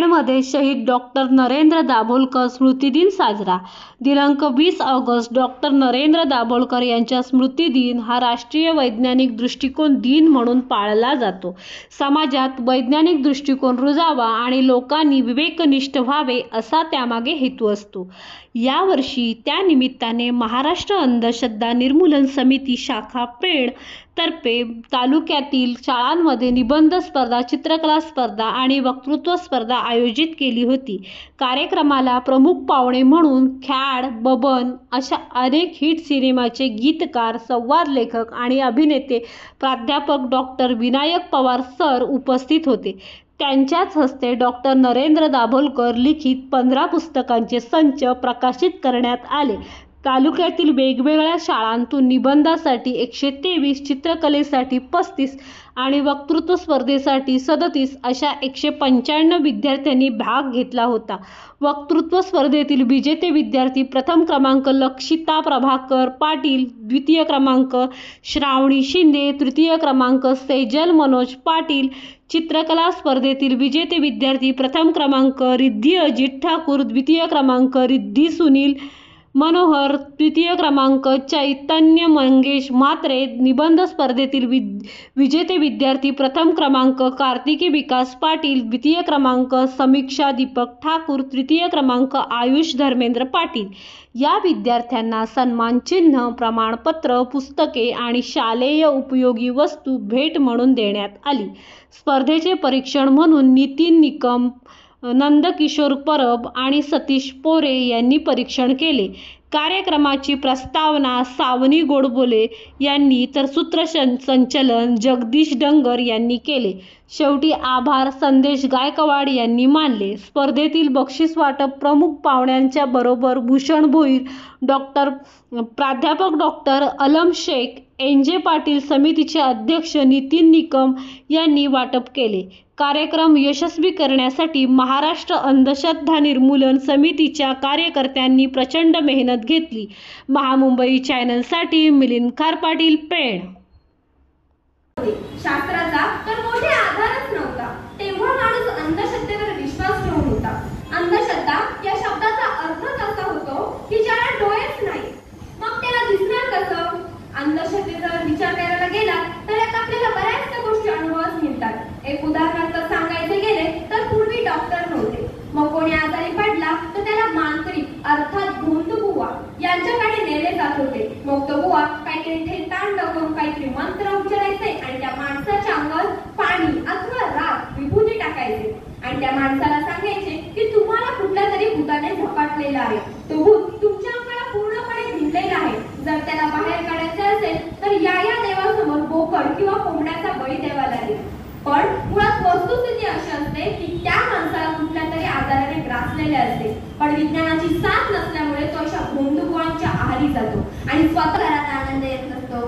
पेणमध्ये शहीद डॉक्टर नरेंद्र दाभोलकर स्मृतिदिन साजरा. दिनांक 20 ऑगस्ट डॉक्टर नरेंद्र दाभोलकर यांच्या स्मृतिदिन हा राष्ट्रीय वैज्ञानिक दृष्टिकोन दिन म्हणून पाळला जातो. समाजात वैज्ञानिक दृष्टिकोन रुजावा आणि लोकांनी विवेकनिष्ठ व्हावे असा त्यामागे हेतू असतो. यावर्षी त्या निमित्ताने महाराष्ट्र अंधश्रद्धा निर्मूलन समिती शाखा पेण तर्फे तालुक्यातील शाळांमध्ये निबंध स्पर्धा, चित्रकला स्पर्धा आणि वक्तृत्व स्पर्धा आयोजित केली होती. कार्यक्रमाला प्रमुख पाहुणे म्हणून ख्याड, बबन अशा अनेक हिट सिनेमाचे गीतकार, संवाद लेखक आणि अभिनेते प्राध्यापक डॉक्टर विनायक पवार सर उपस्थित होते. त्यांच्याच हस्ते डॉक्टर नरेंद्र दाभोलकर लिखित 15 पुस्तकांचे संच प्रकाशित करण्यात आले. तालुक्यातील वेगवेगळ्या शाळांतून निबंधासाठी 123, चित्रकलेसाठी 35 आणि वक्तृत्व स्पर्धेसाठी 37 अशा 195 विद्यार्थ्यांनी भाग घेतला होता. वक्तृत्व स्पर्धेतील विजेते विद्यार्थी: प्रथम क्रमांक लक्षिता प्रभाकर पाटील, द्वितीय क्रमांक श्रावणी शिंदे, तृतीय क्रमांक सेजल मनोज पाटील. चित्रकला स्पर्धेतील विजेते विद्यार्थी: प्रथम क्रमांक रिद्धी अजित ठाकूर, द्वितीय क्रमांक रिद्धी सुनील मनोहर, तृतीय क्रमांक चैतन्य मंगेश म्हात्रे. निबंध स्पर्धेतील विजेते विद्यार्थी: प्रथम क्रमांक कार्तिकी विकास पाटील, द्वितीय क्रमांक समीक्षा दीपक ठाकूर, तृतीय क्रमांक आयुष धर्मेंद्र पाटील. या विद्यार्थ्यांना सन्मानचिन्ह, प्रमाणपत्र, पुस्तके आणि शालेय उपयोगी वस्तू भेट म्हणून देण्यात आली. स्पर्धेचे परीक्षण म्हणून नितीन निकम, नंदकिशोर परब आणि सतीश पोरे यांनी परीक्षण केले. कार्यक्रमाची प्रस्तावना सावनी गोडबोले यांनी तर सूत्रसंचलन जगदीश डंगर यांनी केले. शेवटी आभार संदेश गायकवाड यांनी मानले. स्पर्धेतील बक्षीस वाटप प्रमुख पाहुण्यांच्या बरोबर भूषण भोईर, प्राध्यापक डॉक्टर अलम शेख, एन.जे. पाटील समितीचे अध्यक्ष नितीन निकम यांनी वाटप केले. कार्यक्रम यशस्वी करण्यासाठी महाराष्ट्र अंधश्रद्धा निर्मूलन समितीच्या कार्यकर्त्यांनी प्रचंड मेहनत घेतली. महामुंबई चॅनलसाठी मिलिंद खारपाटील, पेण. शास्त्राचा तर मोठे आधारच नव्हता, तेव्हा माणूस अंधश्रद्धेवर विश्वास ठेवून होता. अंधश्रद्धा या शब्दाचा अर्थच असा होतो की ज्याला डोळेच नाही, मग त्याला दिसणार कसं? अंधश्रद्धेचा विचार करायला गेला तर यात आपल्याला बऱ्याचशा गोष्टी अनुभवास मिळतात. एक उदाहरणार्थ सांगायचे गेले तर पूर्वी डॉक्टर नव्हते. मग कोणी आजारी पडला तर त्याला मांत्रिक अर्थात भोंदूबुवा यांच्याकडे नेले जात होते. मग तो बुवा काहीतरी ठेचाण टाकून काहीतरी मंत्र उच्चारायचे आणि त्या माणसाच्या अंगावर पाणी अथवा राख विभूती टाकायचे आणि त्या माणसाला सांगायचे की तुम्हाला कुठल्या तरी भूताने झपाटलेला आहे. तो भूत तुमच्या अंगाला पूर्णपणे भिनलेला आहे. जर त्याला बाहेर काढायचे असेल तर या देवासमोर बोकड किंवा कोंबड्याचा बळी द्यावा लागेल. पण मुळात वस्तुस्थिती अशी असते की त्या माणसाला कुठल्या तरी आजाराने ग्रासलेले असते. पण विज्ञानाची साथ नसल्यामुळे तो अशा भोंदूबुवांच्या आहारी जातो आणि स्वतःला आनंद येत नसतो.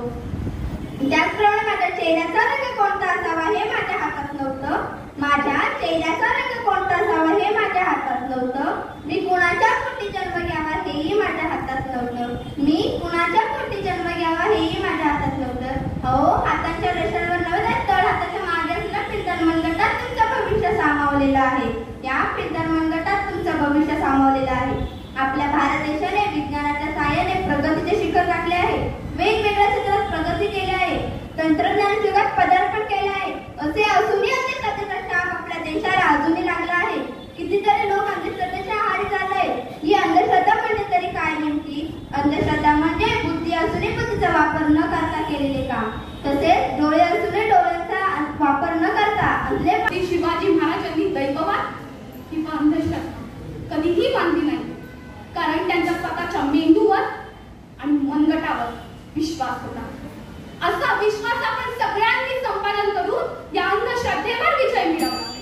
त्याचप्रमाणे माझ्या चेहऱ्याचा रंग कोणता असावा हे माझ्या हातात नव्हतं. माझ्या चेहऱ्याचा रंग कोणता असावा हे माझ्या हातात नव्हतं. मी कुणाच्या पोटी जन्म घ्यावा हेही माझ्या हातात नव्हतं. मी कुणाच्या पोटी जन्म घ्यावा हेही माझ्या हातात नव्हतं. हो, हातांच्या रेषांवर नव्हे तर हाताच्या मागे असलेल्या पिंजर मनगटात तुमचं भविष्य सामावलेलं आहे. या पिंजर मनगटात तुमचं भविष्य सामावलेलं आहे. आपल्या भारत देशाने विज्ञानाच्या सहाय्याने प्रगतीचे शिखर गाठले आहे. वेगवेगळ्या क्षेत्रात प्रगती केली आहे. तंत्रज्ञान जगात पदार्पण केले आहे. असे असूनही अंधश्रद्धेचा शाप आपल्या देशाला अजूनही लागला आहे. कितीतरी लोक अंधश्रद्धेच्या आहारी झाले आहेत. ही अंधश्रद्धा म्हणजे तरी काय नेमकी? अंधश्रद्धा म्हणजे बुद्धी असूनही बुद्धीचा वापर न करता केलेले काम. तसेच डोळे असूनही डोळ्यांचा वापर न करता अंधले. शिवाजी महाराजांनी दैववाद किंवा अंधश्रद्धा कधीही मानली नाही, कारण त्यांच्या स्वतःच्या मेंदूवर आणि मनगटावर विश्वास होता. असा विश्वास आपण सगळ्यांनी संपादन करून या अंधश्रद्धेवर विजय मिळवला.